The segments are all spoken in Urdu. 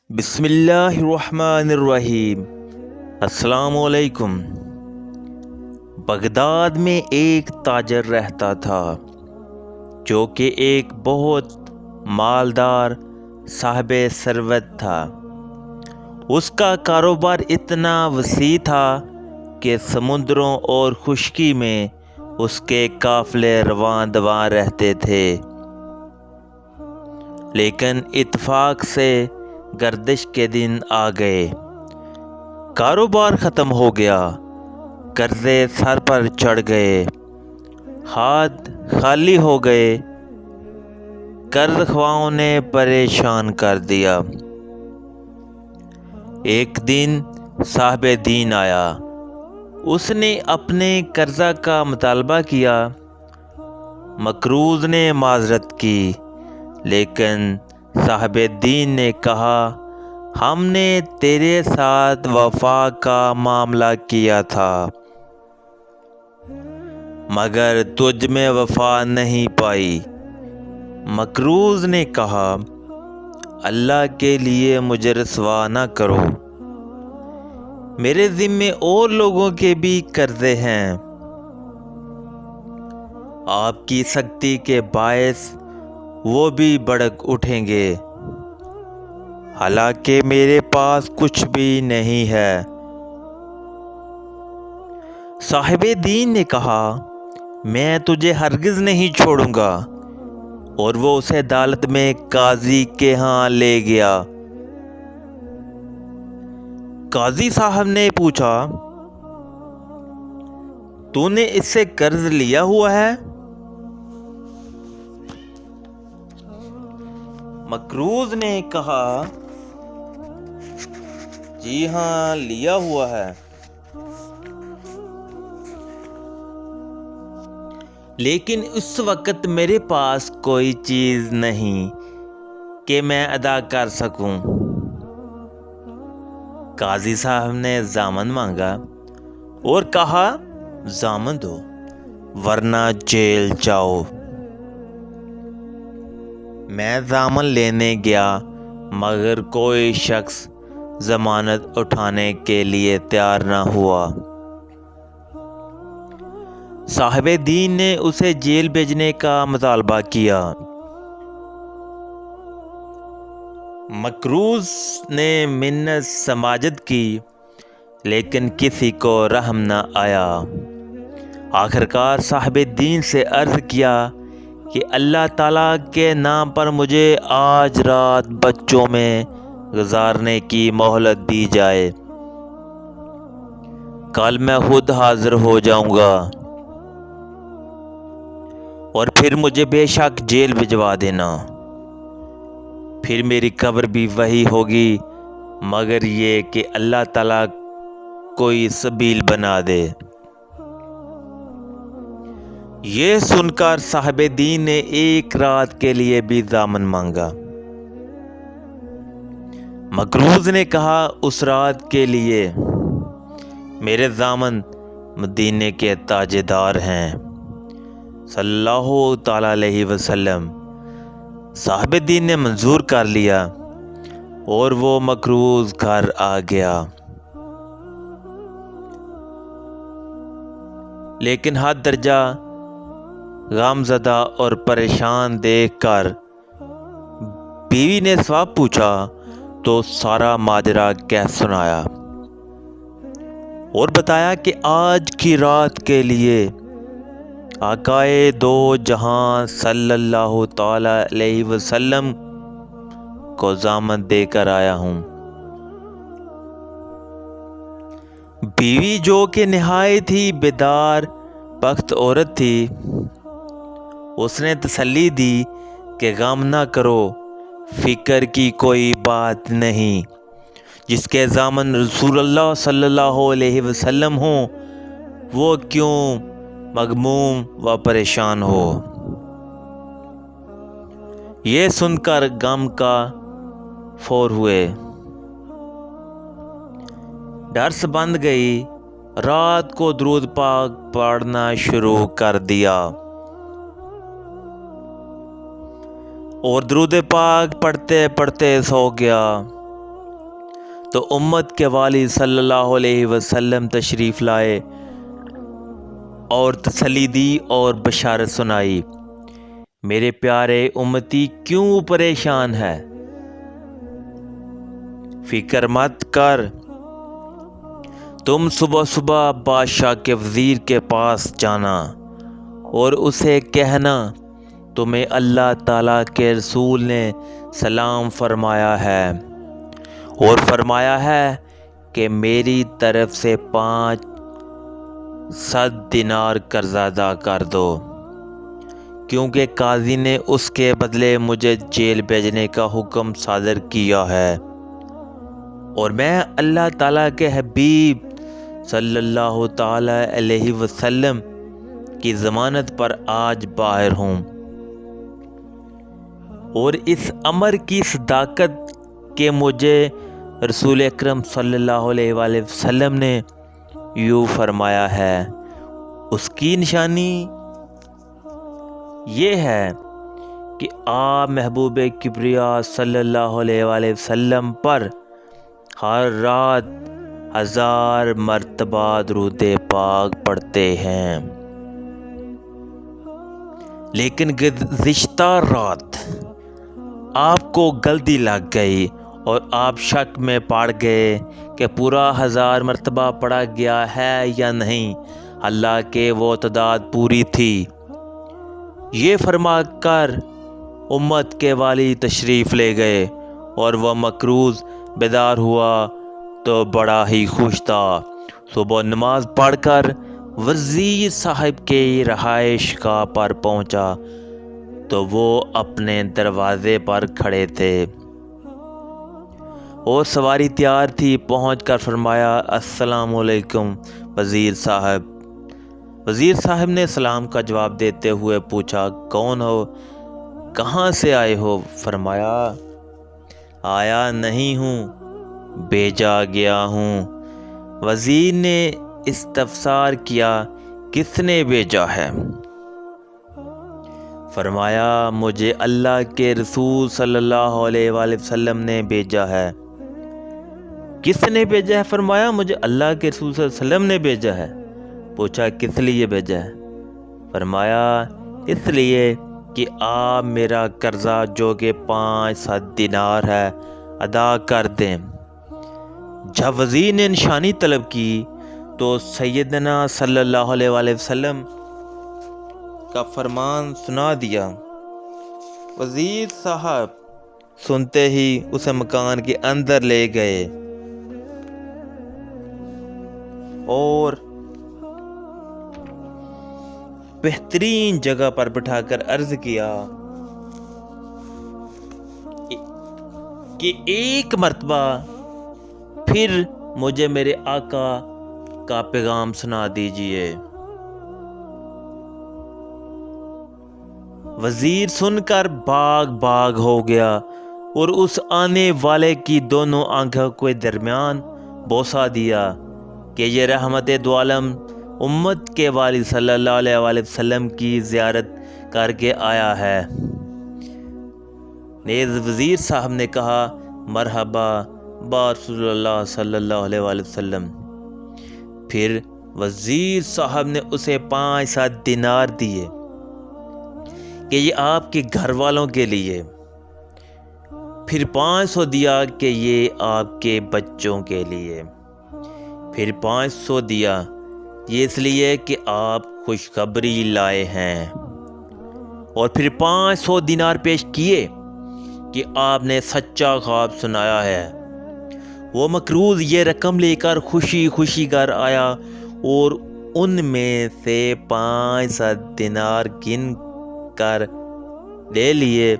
بسم اللہ الرحمن الرحیم۔ السلام علیکم۔ بغداد میں ایک تاجر رہتا تھا جو کہ ایک بہت مالدار صاحب ثروت تھا۔ اس کا کاروبار اتنا وسیع تھا کہ سمندروں اور خشکی میں اس کے قافلے رواں دواں رہتے تھے، لیکن اتفاق سے گردش کے دن آ گئے۔ کاروبار ختم ہو گیا، قرضے سر پر چڑھ گئے، ہاتھ خالی ہو گئے۔ قرض خواہوں نے پریشان کر دیا۔ ایک دن صاحب دین آیا۔ اس نے اپنے قرضہ کا مطالبہ کیا۔ مقروض نے معذرت کی، لیکن صاحب دین نے کہا، ہم نے تیرے ساتھ وفا کا معاملہ کیا تھا، مگر تجھ میں وفا نہیں پائی۔ مقروض نے کہا، اللہ کے لیے مجھے رسوا نہ کرو، میرے ذمے اور لوگوں کے بھی قرضے ہیں۔ آپ کی سختی کے باعث وہ بھی بھڑک اٹھیں گے، حالانکہ میرے پاس کچھ بھی نہیں ہے۔ صاحب دین نے کہا، میں تجھے ہرگز نہیں چھوڑوں گا، اور وہ اسے عدالت میں قاضی کے ہاں لے گیا۔ قاضی صاحب نے پوچھا، تو نے اس سے قرض لیا ہوا ہے؟ مقروض نے کہا، جی ہاں، لیا ہوا ہے، لیکن اس وقت میرے پاس کوئی چیز نہیں کہ میں ادا کر سکوں۔ قاضی صاحب نے ضامن مانگا اور کہا، ضامن دو ورنہ جیل جاؤ۔ میں ضامن لینے گیا، مگر کوئی شخص ضمانت اٹھانے کے لیے تیار نہ ہوا۔ صاحب دین نے اسے جیل بھیجنے کا مطالبہ کیا۔ مقروض نے منت سماجت کی، لیکن کسی کو رحم نہ آیا۔ آخرکار صاحب دین سے عرض کیا کہ اللہ تعالیٰ کے نام پر مجھے آج رات بچوں میں گزارنے کی مہلت دی جائے، کل میں خود حاضر ہو جاؤں گا، اور پھر مجھے بے شک جیل بھجوا دینا۔ پھر میری قبر بھی وہی ہوگی، مگر یہ کہ اللہ تعالیٰ کوئی سبیل بنا دے۔ یہ سن کر صاحب دین نے ایک رات کے لیے بھی ضامن مانگا۔ مقروض نے کہا، اس رات کے لیے میرے ضامن مدینے کے تاجدار ہیں صلی اللہ تعالیٰ علیہ وسلم۔ صاحب دین نے منظور کر لیا اور وہ مقروض گھر آ گیا، لیکن حد درجہ غم زدہ اور پریشان دیکھ کر بیوی نے سوال پوچھا تو سارا ماجرا کہہ سنایا، اور بتایا کہ آج کی رات کے لیے آقائے دو جہاں صلی اللہ تعالی علیہ وسلم کو ضامن دے کر آیا ہوں۔ بیوی جو کہ نہایت ہی بیدار بخت عورت تھی، اس نے تسلی دی کہ غم نہ کرو، فکر کی کوئی بات نہیں، جس کے ضامن رسول اللہ صلی اللہ علیہ وسلم ہوں، وہ کیوں مغموم و پریشان ہو۔ یہ سن کر غم کا فور ہوئے، ڈرس بند گئی، رات کو درود پاک پڑھنا شروع کر دیا، اور درود پاک پڑھتے پڑھتے سو گیا۔ تو امت کے والی صلی اللہ علیہ وسلم تشریف لائے اور تسلی دی اور بشارت سنائی، میرے پیارے امتی کیوں پریشان ہے؟ فکر مت کر، تم صبح صبح بادشاہ کے وزیر کے پاس جانا اور اسے کہنا تمہیں اللہ تعالیٰ کے رسول نے سلام فرمایا ہے اور فرمایا ہے کہ میری طرف سے 500 دینار قرض ادا کر دو، کیونکہ قاضی نے اس کے بدلے مجھے جیل بھیجنے کا حکم صادر کیا ہے اور میں اللہ تعالیٰ کے حبیب صلی اللہ تعالیٰ علیہ وسلم کی ضمانت پر آج باہر ہوں، اور اس امر کی صداقت کہ مجھے رسول اکرم صلی اللہ علیہ وآلہ وسلم نے یوں فرمایا ہے، اس کی نشانی یہ ہے کہ آپ محبوب کبریا صلی اللہ علیہ وآلہ وسلم پر ہر رات 1000 مرتبہ درود پاک پڑھتے ہیں، لیکن گزشتہ رات آپ کو غلطی لگ گئی اور آپ شک میں پڑ گئے کہ پورا 1000 مرتبہ پڑھا گیا ہے یا نہیں، اللہ کے وہ تعداد پوری تھی۔ یہ فرما کر امت کے والی تشریف لے گئے اور وہ مقروض بیدار ہوا تو بڑا ہی خوش تھا۔ صبح نماز پڑھ کر وزیر صاحب کے رہائش گاہ پر پہنچا تو وہ اپنے دروازے پر کھڑے تھے اور سواری تیار تھی۔ پہنچ کر فرمایا، السلام علیکم وزیر صاحب۔ وزیر صاحب نے سلام کا جواب دیتے ہوئے پوچھا، کون ہو، کہاں سے آئے ہو؟ فرمایا، آیا نہیں ہوں، بھیجا گیا ہوں۔ وزیر نے استفسار کیا، کس نے بھیجا ہے؟ فرمایا، مجھے اللہ کے رسول صلی اللہ علیہ وآلہ وسلم نے بھیجا ہے۔ کس نے بھیجا ہے؟ فرمایا، مجھے اللہ کے رسول صلی اللہ علیہ وسلم نے بھیجا ہے۔ پوچھا، کس لیے بھیجا ہے؟ فرمایا، اس لیے کہ آپ میرا قرضہ جو کہ 500 دینار ہے ادا کر دیں۔ جب وزیر نے نشانی طلب کی تو سیدنا صلی اللہ علیہ وآلہ وسلم کا فرمان سنا دیا۔ وزیر صاحب سنتے ہی اسے مکان کے اندر لے گئے اور بہترین جگہ پر بٹھا کر عرض کیا کہ ایک مرتبہ پھر مجھے میرے آقا کا پیغام سنا دیجئے۔ وزیر سن کر باغ ہو گیا اور اس آنے والے کی دونوں آنکھوں کے درمیان بوسہ دیا کہ یہ رحمت دو عالم امت کے والی صلی اللہ علیہ وآلہ وسلم کی زیارت کر کے آیا ہے۔ نیز وزیر صاحب نے کہا، مرحبا برسول اللہ صلی اللہ علیہ وآلہ وسلم۔ پھر وزیر صاحب نے اسے 500 دینار دیے کہ یہ آپ کے گھر والوں کے لیے، پھر 500 دیا کہ یہ آپ کے بچوں کے لیے، پھر 500 دیا یہ اس لیے کہ آپ خوشخبری لائے ہیں، اور پھر 500 دینار پیش کیے کہ آپ نے سچا خواب سنایا ہے۔ وہ مقروض یہ رقم لے کر خوشی خوشی گھر آیا اور ان میں سے 500 دینار گن کر لے لیے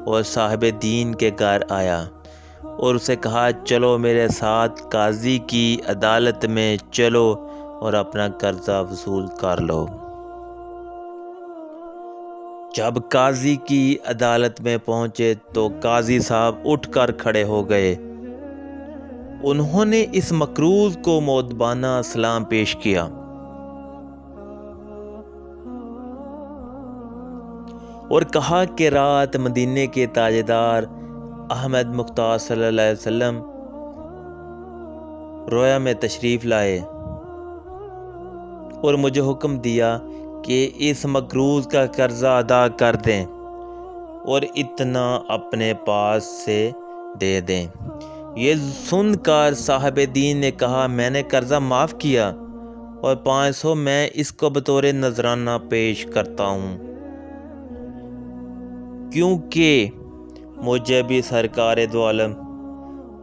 اور صاحب دین کے گھر آیا اور اسے کہا، چلو میرے ساتھ قاضی کی عدالت میں چلو اور اپنا قرضہ وصول کر لو۔ جب قاضی کی عدالت میں پہنچے تو قاضی صاحب اٹھ کر کھڑے ہو گئے۔ انہوں نے اس مقروض کو مؤدبانہ سلام پیش کیا اور کہا کہ رات مدینے کے تاجدار احمد مختار صلی اللہ علیہ وسلم رویا میں تشریف لائے اور مجھے حکم دیا کہ اس مقروض کا قرضہ ادا کر دیں اور اتنا اپنے پاس سے دے دیں۔ یہ سن کر صاحب دین نے کہا، میں نے قرضہ معاف کیا اور 500 میں اس کو بطور نذرانہ پیش کرتا ہوں، کیونکہ مجھے بھی سرکار دو عالم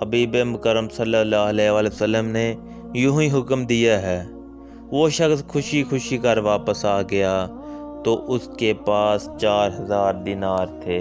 حبیب مکرم صلی اللہ علیہ وآلہ وسلم نے یوں ہی حکم دیا ہے۔ وہ شخص خوشی خوشی گھر واپس آ گیا تو اس کے پاس 4000 دینار تھے۔